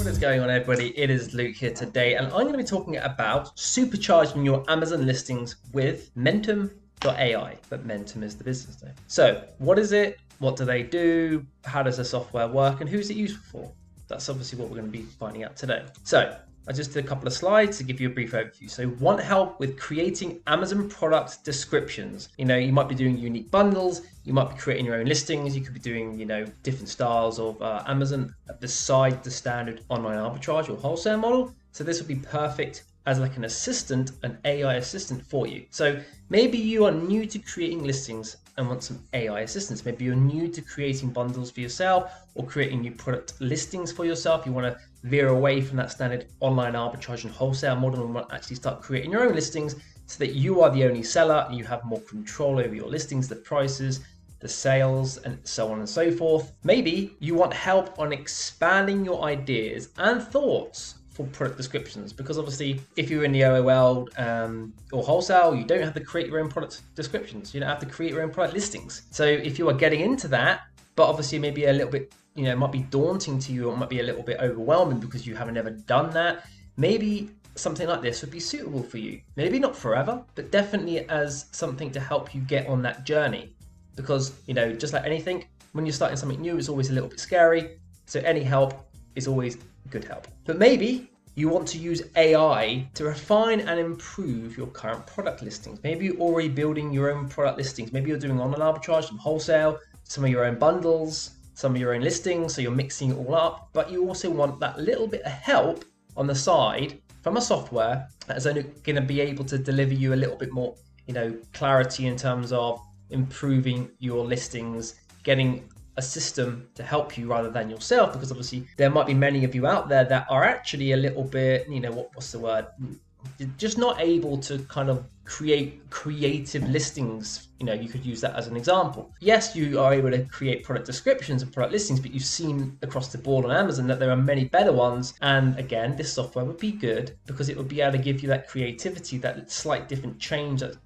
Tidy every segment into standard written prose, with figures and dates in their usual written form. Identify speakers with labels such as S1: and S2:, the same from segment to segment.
S1: What is going on, everybody? It is Luke here today, and I'm going to be talking about supercharging your Amazon listings with Mentum.ai, but Mentum is the business name. So what is it? What do they do? How does the software work? And who is it useful for? That's obviously what we're going to be finding out today. So I just did a couple of slides to give you a brief overview. So want help with creating Amazon product descriptions? You know, you might be doing unique bundles, you might be creating your own listings, you could be doing, different styles of Amazon beside the standard online arbitrage or wholesale model. So this would be perfect as like an assistant, an AI assistant for you. So maybe you are new to creating listings and want some AI assistance. Maybe you're new to creating bundles for yourself or creating new product listings for yourself. You want to veer away from that standard online arbitrage and wholesale model and want to actually start creating your own listings so that you are the only seller and you have more control over your listings, the prices, the sales, and so on and so forth. Maybe you want help on expanding your ideas and thoughts for product descriptions, because obviously if you're in the OOL or wholesale, you don't have to create your own product descriptions. You don't have to create your own product listings. So if you are getting into that, but obviously maybe a little bit, it might be daunting to you or might be a little bit overwhelming because you haven't ever done that, maybe something like this would be suitable for you. Maybe not forever, but definitely as something to help you get on that journey. Because, just like anything, when you're starting something new, it's always a little bit scary. So any help is always good help. But maybe you want to use AI to refine and improve your current product listings. Maybe you're already building your own product listings. Maybe you're doing online arbitrage, some wholesale, some of your own bundles, some of your own listings. So you're mixing it all up, but you also want that little bit of help on the side from a software that is only going to be able to deliver you a little bit more, clarity in terms of improving your listings, getting a system to help you rather than yourself, because obviously there might be many of you out there that are actually a little bit, what's the word? Just not able to kind of create creative listings. You could use that as an example. Yes, you are able to create product descriptions and product listings, but you've seen across the board on Amazon that there are many better ones. And again, this software would be good because it would be able to give you that creativity, that slight different change, that,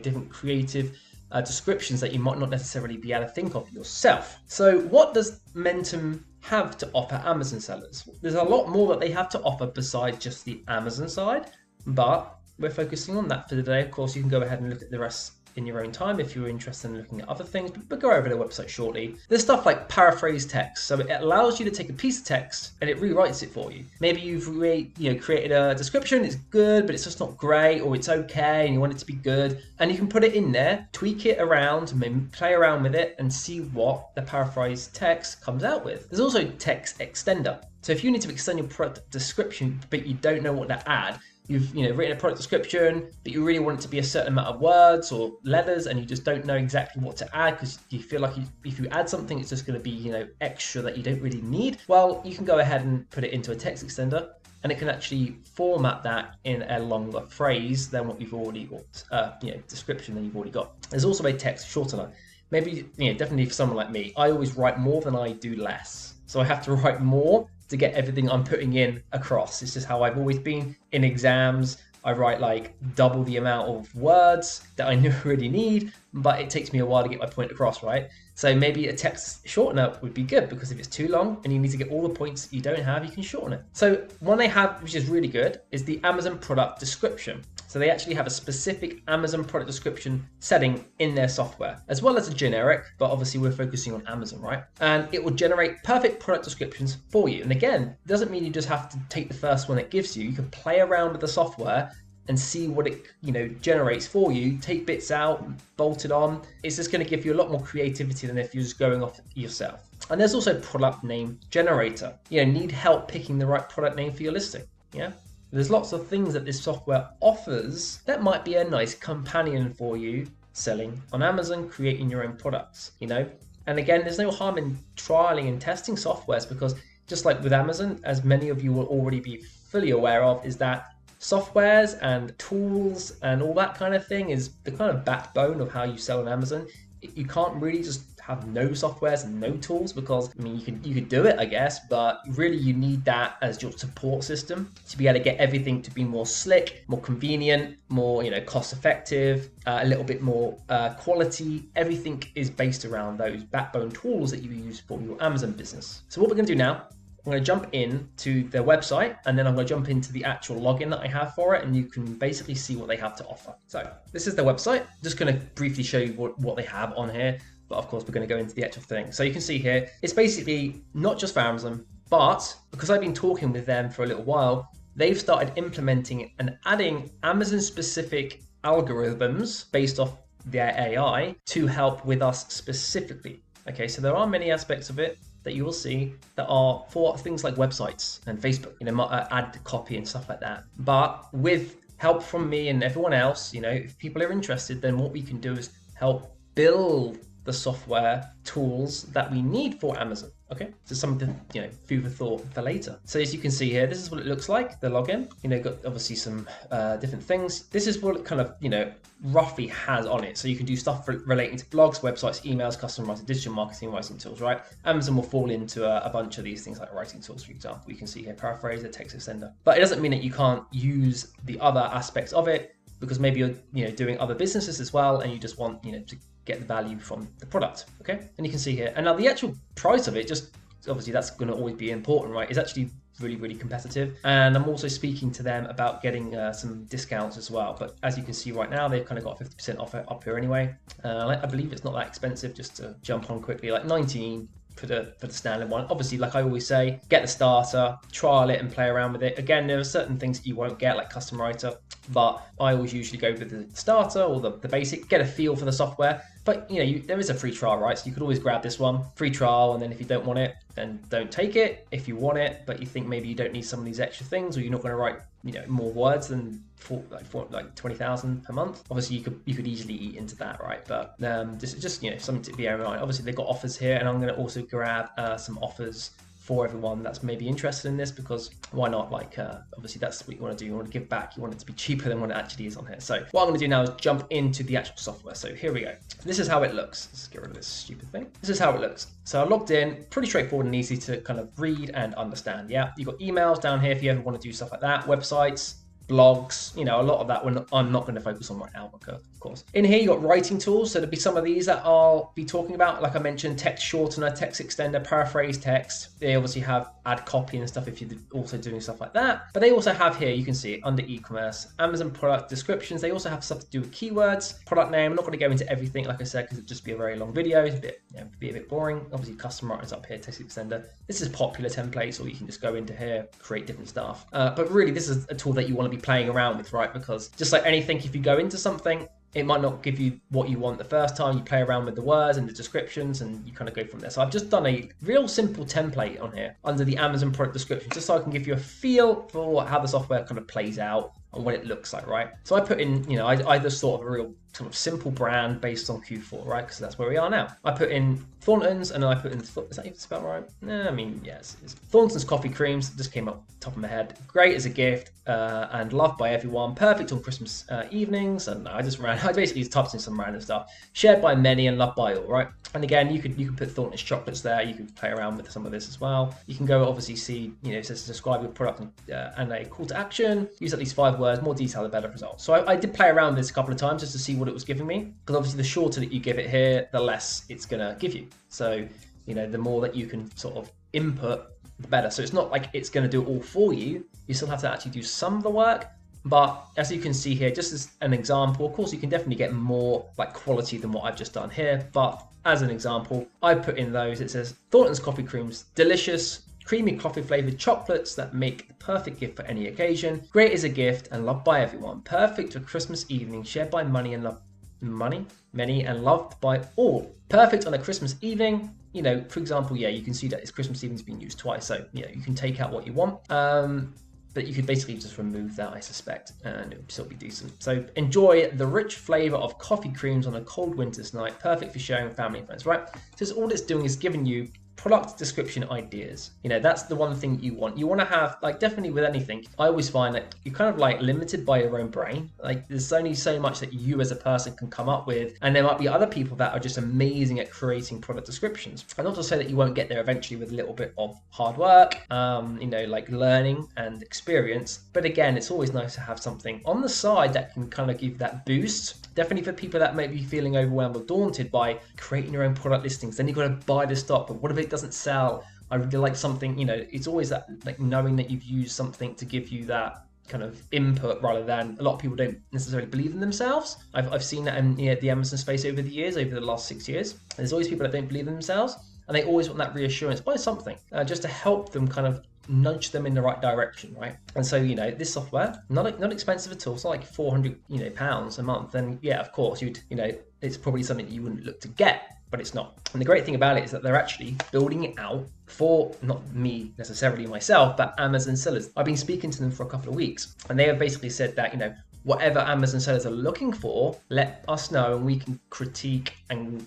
S1: different creative descriptions that you might not necessarily be able to think of yourself. So what does Mentum have to offer Amazon sellers? There's a lot more that they have to offer besides just the Amazon side, but we're focusing on that for today. Of course, you can go ahead and look at the rest in your own time if you're interested in looking at other things, but go over their website shortly. There's stuff like paraphrase text, so it allows you to take a piece of text and it rewrites it for you. Maybe you've created a description, it's good, but it's just not great, or it's okay and you want it to be good, and you can put it in there, tweak it around, maybe play around with it and see what the paraphrase text comes out with. There's also text extender. So if you need to extend your product description, but you don't know what to add, you've written a product description, but you really want it to be a certain amount of words or letters, and you just don't know exactly what to add because you feel like if you add something, it's just going to be extra that you don't really need. Well, you can go ahead and put it into a text extender, and it can actually format that in a longer phrase than what you've already got, description than you've already got. There's also a text shortener. Maybe, definitely for someone like me, I always write more than I do less. So I have to write more to get everything I'm putting in across. It's just how I've always been. In exams, I write like double the amount of words that I really need, but it takes me a while to get my point across, right? So maybe a text shortener would be good, because if it's too long and you need to get all the points you don't have, you can shorten it. So one they have, which is really good, is the Amazon product description. So they actually have a specific Amazon product description setting in their software, as well as a generic, but obviously we're focusing on Amazon, right? And it will generate perfect product descriptions for you. And again, it doesn't mean you just have to take the first one it gives you. You can play around with the software and see what it generates for you, take bits out, bolt it on. It's just going to give you a lot more creativity than if you're just going off yourself. And there's also product name generator. Need help picking the right product name for your listing. Yeah. There's lots of things that this software offers that might be a nice companion for you selling on Amazon, creating your own products, And again, there's no harm in trialing and testing softwares, because just like with Amazon, as many of you will already be fully aware of, is that softwares and tools and all that kind of thing is the kind of backbone of how you sell on Amazon. You can't really just have no softwares and no tools, because you could do it, I guess, but really you need that as your support system to be able to get everything to be more slick, more convenient, more cost effective, a little bit more quality. Everything is based around those backbone tools that you use for your Amazon business. So what we're going to do now, I'm going to jump in to their website, and then I'm going to jump into the actual login that I have for it, and you can basically see what they have to offer. So this is their website. Just going to briefly show you what they have on here, but of course we're going to go into the actual thing. So you can see here, it's basically not just for Amazon, but because I've been talking with them for a little while, they've started implementing and adding Amazon-specific algorithms based off their AI to help with us specifically. Okay, so there are many aspects of it that you will see that are for things like websites and Facebook, ad copy and stuff like that. But with help from me and everyone else, if people are interested, then what we can do is help build the software tools that we need for Amazon. Okay, so something to food for thought for later. So as you can see here, this is what it looks like, the login. Got obviously some different things. This is what it kind of roughly has on it. So you can do stuff relating to blogs, websites, emails, custom writing, digital marketing, writing tools, right? Amazon will fall into a bunch of these things like writing tools, for example. You can see here paraphraser, text extender, but it doesn't mean that you can't use the other aspects of it, because maybe you're doing other businesses as well, and you just want to get the value from the product. Okay, and you can see here, and now the actual price of it, just obviously that's going to always be important, right? It's actually really, really competitive, and I'm also speaking to them about getting some discounts as well. But as you can see right now, they've kind of got 50% off up here anyway. I believe it's not that expensive, just to jump on quickly, like 19 for the standard one. Obviously, like I always say, get the starter, trial it and play around with it. Again, there are certain things that you won't get, like custom writer, but I always usually go with the starter or the basic, get a feel for the software. But there is a free trial, right? So you could always grab this one, free trial, and then if you don't want it, then don't take it. If you want it, but you think maybe you don't need some of these extra things, or you're not going to write more words than 20,000 per month, obviously you could easily eat into that, right? But this is just something to bear in mind. Obviously they've got offers here, and I'm going to also grab some offers for everyone that's maybe interested in this, because why not? Obviously that's what you want to do. You want to give back. You want it to be cheaper than what it actually is on here. So what I'm going to do now is jump into the actual software. So here we go. This is how it looks. Let's get rid of this stupid thing. This is how it looks. So I logged in, pretty straightforward and easy to kind of read and understand. Yeah, you've got emails down here if you ever want to do stuff like that, websites, blogs, a lot of that I'm not going to focus on right now, of course. In here, you got writing tools. So there'll be some of these that I'll be talking about. Like I mentioned, text shortener, text extender, paraphrase text. They obviously have ad copy and stuff if you're also doing stuff like that. But they also have here, you can see it under e-commerce, Amazon product descriptions. They also have stuff to do with keywords, product name. I'm not going to go into everything, like I said, because it'd just be a very long video. It's be a bit boring. Obviously, custom writers up here, text extender. This is popular templates, or you can just go into here, create different stuff. But really, this is a tool that you want to be playing around with, right? Because just like anything, if you go into something, it might not give you what you want the first time. You play around with the words and the descriptions, and you kind of go from there. So I've just done a real simple template on here under the Amazon product description, just so I can give you a feel for how the software kind of plays out and what it looks like, right? So I put in, I just thought of a real sort of simple brand based on Q4, right? Because that's where we are now. I put in Thornton's, and then I put in, is that even spelled right? No, I mean, yes. It's Thornton's coffee creams, just came up top of my head. Great as a gift, and loved by everyone. Perfect on Christmas evenings. And I basically typed in some random stuff. Shared by many and loved by all, right? And again, you could put Thornton's chocolates there. You could play around with some of this as well. You can go obviously see, it says describe your product and a call to action. Use at least 5 words, more detail, the better results. So I did play around with this a couple of times just to see what it was giving me, because obviously the shorter that you give it here, the less it's gonna give you. So the more that you can sort of input, the better. So it's not like it's gonna do it all for you. You still have to actually do some of the work. But as you can see here, just as an example, of course you can definitely get more quality than what I've just done here. But as an example, I put in those. It says Thornton's coffee creams, delicious, creamy coffee flavored chocolates that make the perfect gift for any occasion. Great as a gift and loved by everyone. Perfect for Christmas evening, shared by many and loved by all. Perfect on a Christmas evening. For example, you can see that it's Christmas evening's been used twice. So you can take out what you want. But you could basically just remove that, I suspect, and it would still be decent. So enjoy the rich flavor of coffee creams on a cold winter's night. Perfect for sharing with family and friends, right? So all it's doing is giving you product description ideas. That's the one thing you want. You want to have, definitely with anything, I always find that you're kind of limited by your own brain. There's only so much that you as a person can come up with, and there might be other people that are just amazing at creating product descriptions. And not to say that you won't get there eventually with a little bit of hard work, learning and experience. But again, it's always nice to have something on the side that can kind of give that boost. Definitely for people that may be feeling overwhelmed or daunted by creating your own product listings. Then you've got to buy the stock, but what if it doesn't sell? I really like something, it's always that like knowing that you've used something to give you that kind of input, rather than a lot of people don't necessarily believe in themselves. I've seen that in the Amazon space over the years, over the last 6 years. There's always people that don't believe in themselves, and they always want that reassurance by something, just to help them kind of nudge them in the right direction, right? And so, this software, not expensive at all. It's not like 400, pounds a month. And yeah, of course, it's probably something that you wouldn't look to get, but it's not. And the great thing about it is that they're actually building it out for, not me necessarily myself, but Amazon sellers. I've been speaking to them for a couple of weeks, and they have basically said that, whatever Amazon sellers are looking for, let us know and we can critique and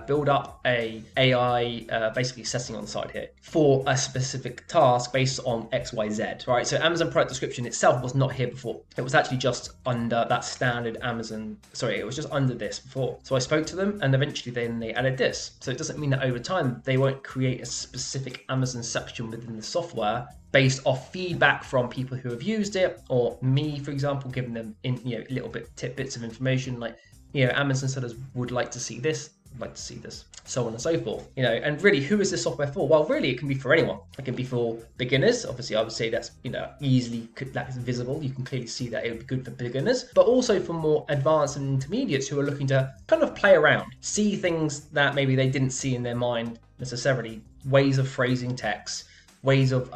S1: build up a AI basically setting on the side here for a specific task based on XYZ, right? So Amazon product description itself was not here before. It was actually just under that standard Amazon, it was just under this before. So I spoke to them, and eventually then they added this. So it doesn't mean that over time they won't create a specific Amazon section within the software based off feedback from people who have used it, or me, for example, giving them little tidbits of information like, Amazon sellers would like to see this, like to see this, so on and so forth. And really, who is this software for? Well, really, it can be for anyone. It can be for beginners. Obviously, I would say that's easily, that is visible. You can clearly see that it would be good for beginners, but also for more advanced and intermediates who are looking to kind of play around, see things that maybe they didn't see in their mind necessarily, ways of phrasing text, ways of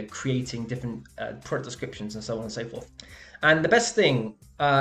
S1: creating different product descriptions, and so on and so forth. And the best thing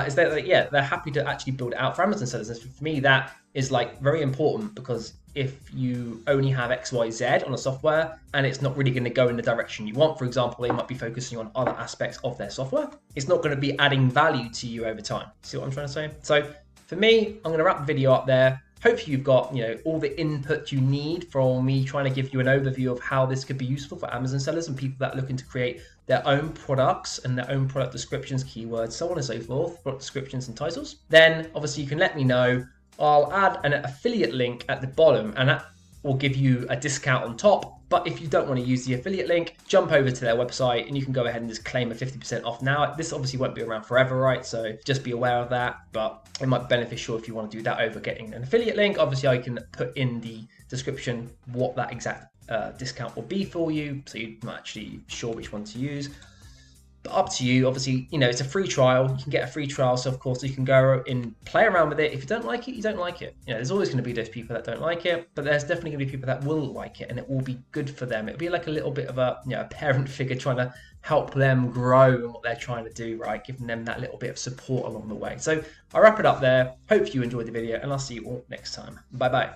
S1: is that they're happy to actually build it out for Amazon sellers. And for me, that is like very important, because if you only have XYZ on a software and it's not really going to go in the direction you want, for example, they might be focusing on other aspects of their software, it's not going to be adding value to you over time. See what I'm trying to say? So for me, I'm going to wrap the video up there. Hopefully you've got all the input you need from me trying to give you an overview of how this could be useful for Amazon sellers and people that are looking to create their own products and their own product descriptions, keywords, so on and so forth, product descriptions and titles. Then obviously you can let me know. I'll add an affiliate link at the bottom, and that will give you a discount on top. But if you don't want to use the affiliate link, jump over to their website and you can go ahead and just claim a 50% off now. This obviously won't be around forever, right? So just be aware of that, but it might be beneficial if you want to do that over getting an affiliate link. Obviously, I can put in the description what that exact discount will be for you, so you're not actually sure which one to use. But up to you. Obviously, it's a free trial. You can get a free trial, so of course you can go and play around with it. If you don't like it, you don't like it. There's always going to be those people that don't like it, but there's definitely going to be people that will like it, and it will be good for them. It'll be like a little bit of a parent figure trying to help them grow in what they're trying to do, right? Giving them that little bit of support along the way. So I'll wrap it up there. Hope you enjoyed the video, and I'll see you all next time. Bye bye.